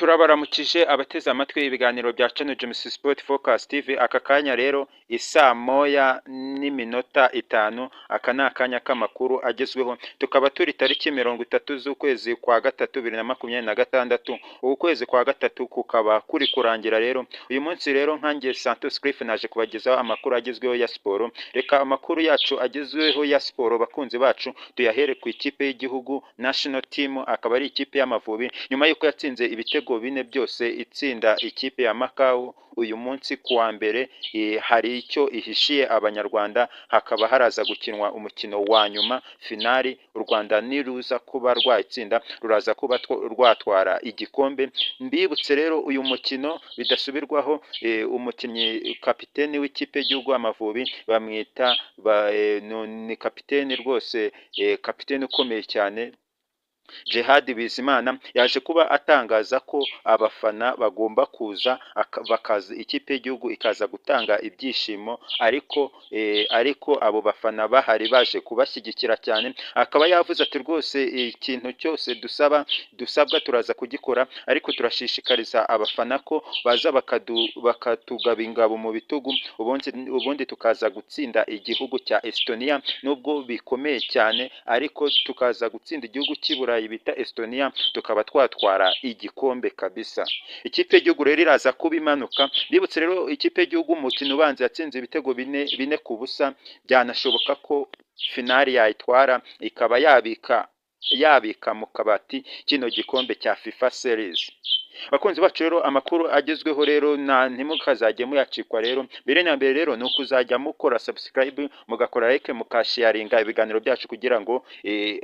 Turabaramukije abateze amatwi ibiganiro bya Channel James Sport Focus TV. Aka kanya rero isaa moya n'iminota 5, aka ni akanya k'amakuru agezweho, tukaba turi tariki 30 z'ukwezi kwa gatatu 2026. Uku kwezi kwa gatatu kukaba kuri kurangira rero. Uyu munsi rero nkanjye Santos Cliff naje kubagezaho amakuru agezweho ya siporo. Reka amakuru yacu agezweho ya siporo bakunzi bacu tuyahere ku ikipe y'igihugu National Team, akaba ari ikipe y'Amavubi nyuma yuko yatsinze ibitego bine byose itsinda ikipe ya Macau uyu munsi kuwa mbere. Hari icyo ihishiye abanyarwanda, hakaba haraza gukinwa umukino wa nyuma finali. U Rwanda niruza kuba rwatsinda ruraza kuba rwatwara igikombe. Mbibutse rero uyu mukino bidasubirwaho, umukinnyi kapiteni w'ikipe y'igihugu Amavubi bamwita ni kapiteni rwose, kapiteni ukomeye cyane Jihad Bizimana yaje kuba atangaza ko abafana bagomba kuza bakaza, ikipe y'igihugu ikaza gutanga ibyishimo, ariko abo bafana bahari baje kubashyigikira cyane. Akaba yavuze ati rwose ikintu cyose dusabwa turaza kugikora, ariko turashishikariza abafana ko baza bakatugaba ingabo mu bitugu, ubundi tukaza gutsinda igihugu cya Estonia. Nubwo bikomeye cyane, ariko tukaza gutsinda igihugu cy'Iburayi bita Estonia, tukaba twatwara igikombe kabisa. Ikipe y'igihugu rero iraza kuba imanuka. Bibutse rero ikipe y'igihugu umukino ubanza yatsinze ibitego bine ku busa, byanashoboka ko finali yayitwara ikaba yabika mu kabati kino gikombe cya FIFA Series. Bakunzi bacu rero amakuru agezweho rero ntimukazajye muyacikwa rero. Mbere na mbere rero ni ukuzajya mukora subscribe, mugakora like, mukasharinga ibiganiro byacu kugira ngo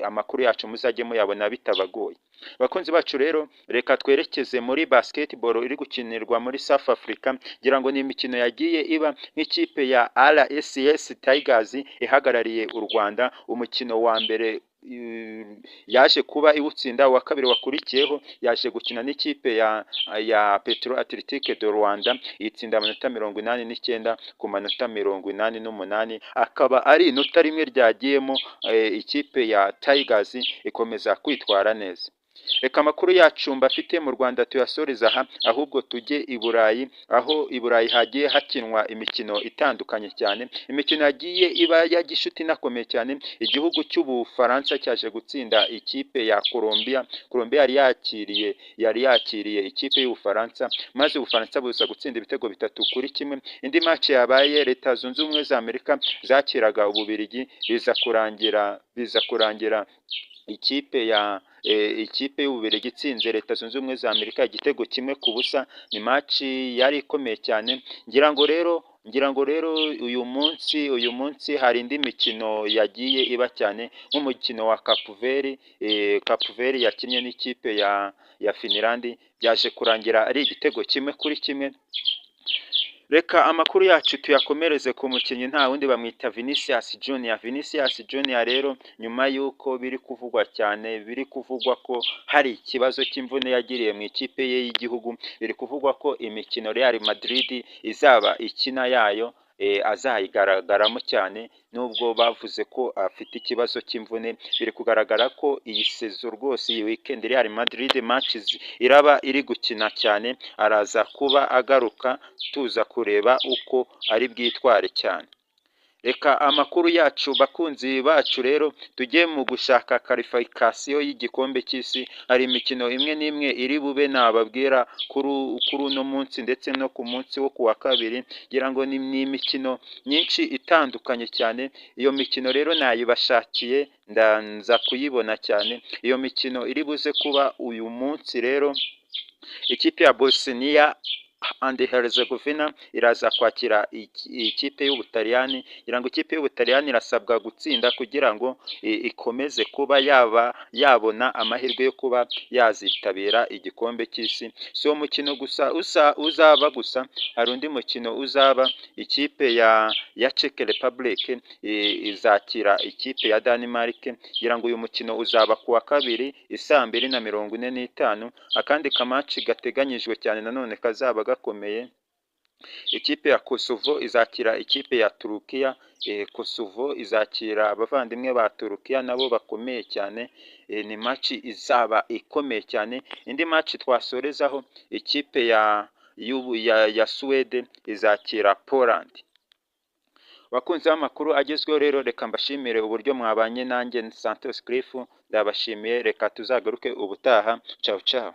amakuru yacu muzajye muyabona bitabagoye. Bakunzi bacu rero reka twerekeze muri basketball iri gukinirwa muri South Africa. Ngira ngo ni imikino yagiye iba nk'ikipe ya RSS Tigers ihagarariye u Rwanda. Umukino wa mbere yaje kuba iwutsinda, uwa kabiri wakurikiyeho yaje gukina n'ikipe ya Petro Athletic de Rwanda, itsinda amanota 89 ku manota 88. Akaba ari inota rimwe ryagiyemo, ikipe ya Tigers ikomeza kwitwara neza. Reka amakuru yacu mbafite mu Rwanda tuyasoreza aha, ahubwo tujye i Burayi, aho i Burayi hagiye hakinwa imikino itandukanye cyane. Imikino yagiye iba ya gishuti inakomeye cyane. Igihugu cy'Ubufaransa cyaje gutsinda ikipe ya Colombia. Colombia yari yakiriye ikipe y'Ubufaransa, maze Ubufaransa buza gutsinda ibitego 3-1. Indi match yabaye Leta Zunze Ubumwe za Amerika zakiraga Ububiligi, biza kurangira ikipe y'Ububiligi itsinze Leta Zunze Ubumwe za Amerika igitego 1-0. Ni match yari ikomeye cyane. Ngira ngo rero uyu munsi hari indi mikino yagiye iba cyane, nk'umukino wa Cape Verde yakinnye n'ikipe ya Finland, byaje kurangira ari igitego 1-1. Reka amakuru yacu tuyakomereze ku mukinnyi nta wundi bamwita Vinicius Junior. Vinicius Junior rero nyuma y'uko biri kuvugwa ko hari ikibazo cy'imvune yagiriye mu ikipe ye y'igihugu, biri kuvugwa ko imikino Real Madrid izaba ikina yayo azayigaragaramo cyane. Nubwo bavuze ko afite ikibazo cy'imvune, biri kugaragara ko iyi sezo rwose, iyi weekend Real Madrid matches iraba iri gukina cyane, araza kuba agaruka tuza kureba uko ari bwitware cyane. Reka amakuru yacu bakunzi bacu rero tujye mu gushaka qualification y'igikombe cy'isi. Hari imikino imwe n'imwe iri bube nababwira kuri uno munsi ndetse no ku munsi wo kuwa kabiri. Ngira ngo ni imikino myinshi itandukanye cyane. Iyo mikino rero nayibashakiye ndanza kuyibona cyane. Iyo mikino iri buze kuba uyu munsi rero, ikipe ya Bosnia and Herzegovina iraza kwakira ikipe y'Ubutaliyani. Ngira ngo ikipe y'Ubutaliyani irasabwa gutsinda kugira ngo ikomeze kuba yabona amahirwe yo kuba yazitabira igikombe cy'isi. Si uwo mukino gusa uzaba gusa, hari undi mukino uzaba. Ikipe ya Czech Republic izakira ikipe ya Denmark. Ngira ngo uyu mukino uzaba kuwa kabiri isaa 2:45. Akandi kamaci gateganyijwe cyane nanone kazaba gakomeye ikipe ya Kosovo izakira ikipe ya Turukiya, Kosovo izakira abavandimwe ba Turukiya nabo bakomeye cyane, ni match izaba ikomeye cyane. Indi match twasorezaho ikipe ya Suwede izakira Poland. Bakunzi b'amakuru agezweho rero, reka mbashimire uburyo mwabanye nanjye Santos Cliff, ndabashimiye, reka tuzagaruke ubutaha. Ciao ciao.